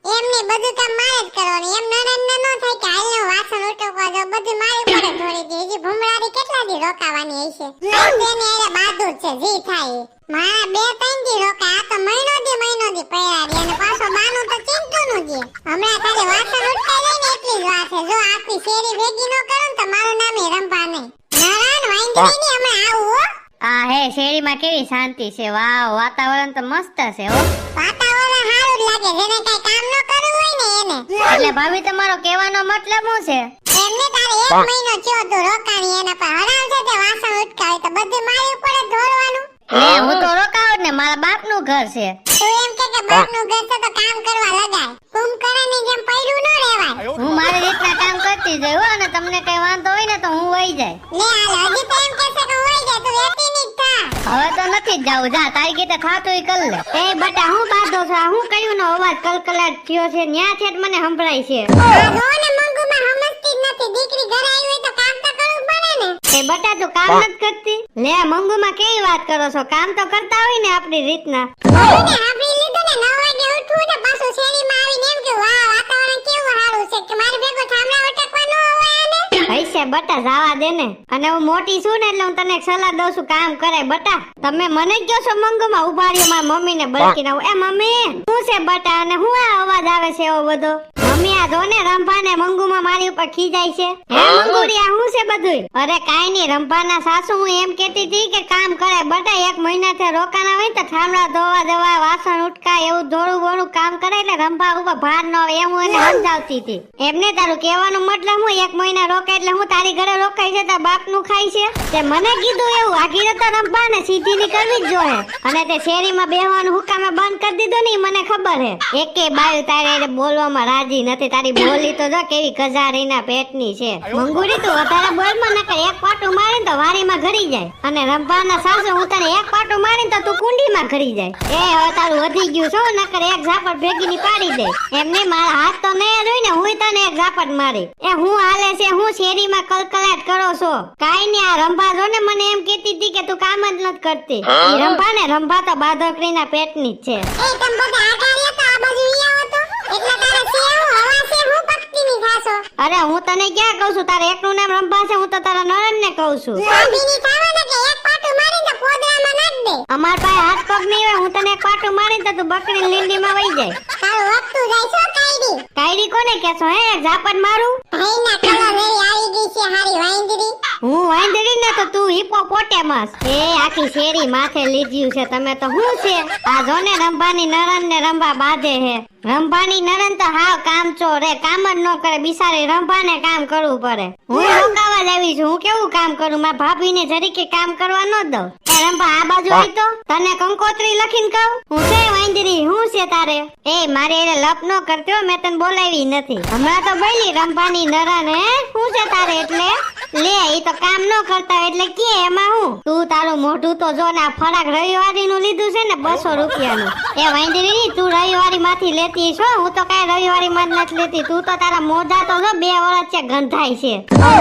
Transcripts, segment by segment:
એમને બધું કામ મારે જ કરવાનું. એમ નણંદ ન થાય કે હાલ હું વાસણ ઉટકવા જાઉં, બધું મારી ઉપર જ ઢોળી દે. હજી ભમરાડી કેટલા દી રોકાવાની હશે? તેને એને બહાદુર છે, જી થાય ઈ. મારા 2-3 દી રોકાય, આ તો મહિનો દી પૈરાડી અને પાછો બાનું તો ચિંતુનું જ. હમણાં ખાલી વાસણ ઉટકાઈ જાય ને એટલી જ વાત છે. જો આખી શેરી ભેગી ન કરું ને તો મારું નામ એ રંભા નહીં. નારાયણ વાંદરી ની હમણાં આવું હો. આ હે શેરીમાં કેવી શાંતિ છે. વાવ, વાતાવરણ તો મસ્ત છે હો. વાતાવરણ સારું જ લાગે, જેને કઈ કામ ન કરવું હોય ને એને. એટલે ભાભી તમારો કહેવાનો મતલબ શું છે? એમને તારે 1 મહિનો થયો તું રોકાણી એના પર હરામ છે તે વાસણ ઉટકાવે તો બધું મારી ઉપર જ ઢોળવાનું. હું તો રોકાવ ને, મારા બાપનું ઘર છે. તું એમ કે બાપનું ઘર છે તો કામ કરવા લગાય. કુંભકર્ણની જેમ પડ્યું ન રહેવાય. હું મારી રીતના કામ કરતી જઈ હો, અને તમને કઈ વાંધો હોય ને તો હું વઈ જાય. લે હાલ, હજી તો એમ કહેશે કે હોય જાય તું વેતી ની જ થા. હવે તો નથી જ જાવું, જા તારી ગીતે થાતું ઈ કર લે. એ બટા હું બાંધો છો? હું કયું નો અવાજ કલકલાટ થયો છે? ન્યા છે મને સંભળાય છે. આ જો ને મંગુમાં સમજતી જ નથી. દીકરી ઘરે આવી હોય તો કામ તો કરવું પડે ને. એ બટા તું કામ નથી કરતી? લે મંગુમાં કેવી વાત કરો છો? કામ તો કરતા હોય ને આપણી રીતના. મને હાંભળી લીધું ને 9 વાગે ઉઠવું ને પાછું શેરીમાં આવીને એમ કે વાહ વાતાવરણ કેવું સારું છે કે મારે ભેગો ઠામડા વટકવા ન હોય આને. હૈસે બટા જાવા દે ને. અને હું મોટી છું ને એટલે હું તને એક સલાહ દઉં છું, કામ કરે બટા. તમે મને જ કહો છો મંગુમાં ઉભા રહ્યો, મારી મમ્મીને બળકીને આવું. એ મમ્મી શું છે બટા? અને હું આ અવાજ આવે છે એવો બધો? મમ્મી આ જો ને રંભાને મંગુમાં મારી ઉપર ખીજાય છે. હે મંગુડી આ શું છે બધુંય? અરે કાઈ નહીં, રંભાના સાસુ હું એમ કહેતી હતી કે કામ કરે બટા. 1 મહિનાથી રોકાણા હોય તો ઠામડા ધોવા જવા, વાસણ ઉટકાય, એવું થોડું ઘણું કામ કરે એટલે રંભા ઉપર ભાર ન આવે એમ હું એને સમજાવતી હતી. એમને તારું કહેવાનો મતલબ હું 1 મહિના રોકાય એટલે હું તારી ઘરે રોકાય છે તાર બાપનું ખાય છે? તે મને કીધું એવું આગી તો રંભાને સીધી ની કરવી જ જોઈએ. અને તે શેરીમાં બેહવાનું હુકામે બંધ કરી દીધું ને મને ખબર હે. એકે બાયું તારે બોલવામાં રાજી નથી. તારી બોલી તો જો કેવી કજારીના પેટની છે. મંગુડી તું વધારે બોલમાં નકર એક પાટું મારીને તો વારીમાં ઘડી જાય. અને રંભાના સાસુ હું તને એક પાટું મારીને તો તું કુંડીમાં ઘડી જાય. એ હવે તારું વધી ગયું છો, નકર એક ઝાપટ ભેગી ની પાડી દે. એમને મારા હાથ તો નહીં રોઈ ને હું તને એક ઝાપટ મારી. એ હું હાલે છે? હું શેરીમાં કલકલાટ કરો છો? કાઈ નહીં, આ રંભા જો ને મને એમ કહેતી હતી કે તું કામ જ નથી કરતી. ઈ રંભા તો બાધકડીના પેટની જ છે. એ તમ બધા આગળ તો આ બાજુ ઈ આવો તો એટલે તારે છે હું હવા છે હું પકતી ની થાસો. અરે હું તને ક્યાં કહું છું? તારે એકનું નામ રંભા છે, હું તો તારા નણંદને કહું છું. ભાભીની થાવાને કે એક પાટું મારીને તો પોદરામાં નાખ દે. અમાર પાસે હાથ પગ નહીં હોય, હું તને એક પાટું મારીને તો તું બકરી લીંડીમાં વઈ જાય. તારું વખતું જાય છો કાયડી. કાયરી કોને કહેશો? હે એક ઝાપટ મારું? ભાઈના કલર વેરી આવી ગઈ છે હારી વાંદરી. હું વાંદરી ને તો તું હિપોપોટેમસ. એ આખી શેરી માથે લીધ્યું છે તમે તો. શું છે આ જો ને રંભાની નણંદ ને રંભા બાંધે હે. રંભાની નણંદ તો હાવ કામચોર રે, કામ જ ન કરે. બિચારી રંભાને કામ કરવું પડે. હું રોકાવા જ આવી છું, હું કેવું કામ કરું? મારા ભાભીને જરીકે કામ કરવા ન દઉં. એ રંભા આ બાજુ આવી તો તને કંકોત્રી લખીને કહું. હું છે વાંદરી, હું છે તારે? એ મારે એને લપ ન કરતો, મેં તને બોલાવી નથી. હમણાં તો બોલી રંભાની નણંદ. હે શું છે તારે? એટલે લે ઈ તો કામ ન કરતા એટલે કે એમાં હું? તું તારું મોઢું તો જો ને, આ ફરાક રવિવારી નું લીધું છે ને 200 રૂપિયાનું. એ વાંદરી તું રવિવારી માંથી લેતી છો? હું તો કઈ રવિવારી માં જ નથી લેતી. તું તો તારા મોઢા તો જો 2 વર્ષ છે ગંધાય છે.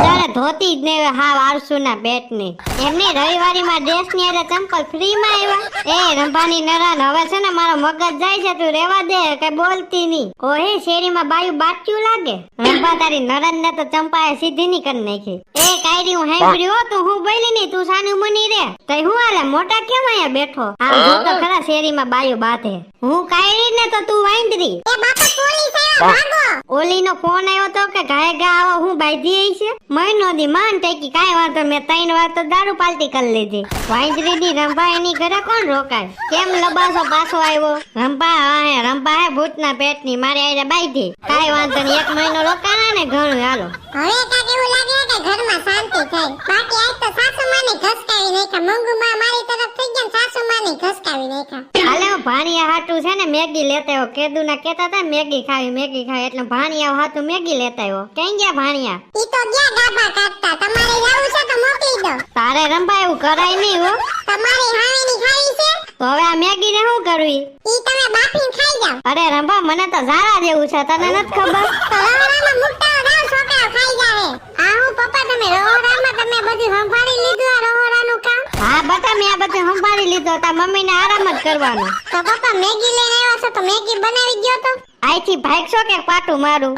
જાણે ધોતી જ નહીં હાવ આળસુ ના પેટની. એમની રવિવારી માં ડ્રેસ ની અરે ચંપલ ફ્રી માં આવ્યા. એ રંભાની નણંદ હવે છે ને મારો મગજ જાય છે, તું રેવા દે કઈ બોલતી નહીં. ઓહે શેરીમાં બાયું બાટ્યું લાગે. રંભા તારી નણંદ ને તો ચંપાએ સીધી ની કરી નાખી. એ કાયરી હું હેંભળ્યો તું હું બોલી નહીં, તું સાનું મની રે. તઈ હું હાલે મોટા કેમ અહીંયા બેઠો? આમ જો તો ખરા શેરીમાં બાયું બાંધે. હું કાયરી ને તો તું વાંદરી. એ બાપા પોલીસ આવ્યો ભાગો. ઓલી નો ફોન આવ્યો તો કે ગાય ગા આવો હું બાંધી આવી છે. મહિનો દી માન ટેકી કાઈ વાંધો, મેં 3 વાર તો દારૂ પાલટી કરી લીધી. વાંદરી દી રંભા એની ઘરે કોણ રોકાય? કેમ લબાસો પાછો આવ્યો? રંભા હે ભૂતના પેટની, મારે આઈને બાંધી. કાઈ વાંધો નહીં, 1 મહિનો રોકાણા ને ઘણું. હાલો હવે કાક એવું લાગે કે ઘરમાં શાંતિ થઈ. બાકી આજ તો સાસુમાને ઘસકાવી નાખ્યા. મંગુમાં મારી તરફ થઈ ગયા, સાસુમાને ઘસકાવી નાખ્યા. હાલે હું ભાણિયા હાટું છે ને મેગી લેતા આવ્યો. કેદુના કહેતા હતા મેગી ખાવી એટલે ભાણિયા હાટું મેગી લેતા આવ્યો. ક્યાં ગયા ભાણિયા? ઈ તો ગયા ગાભા કાઢતા. તમારે જાવું છે તો મોકલી દો. તારે રંભા એવું કરાય નહીં હો. તમારી હાવેની ખાવી છે તો હવે આ મેગી ને શું કરવી? ઈ તમે બાફીને ખાઈ જાવ. અરે રંભા મને તો ઝારા જેવું છે, તને નથી ખબર? તો રહોડામાં મુકતા જાવ, છોકરાઓ ખાઈ જાવે. આ હું પપ્પા તમે રહોડામાં તમે બધું સંભાળી લીધું આ રહોડાનું કામ? હા બટા મેં આ બધું સંભાળી લીધો. તાર મમ્મીને આરામ જ કરવાનો. તો પપ્પા મેગી લઈને આવ્યા છો તો મેગી બનાવી ગયો તો? આઈથી ભાગશો કે પાટું મારું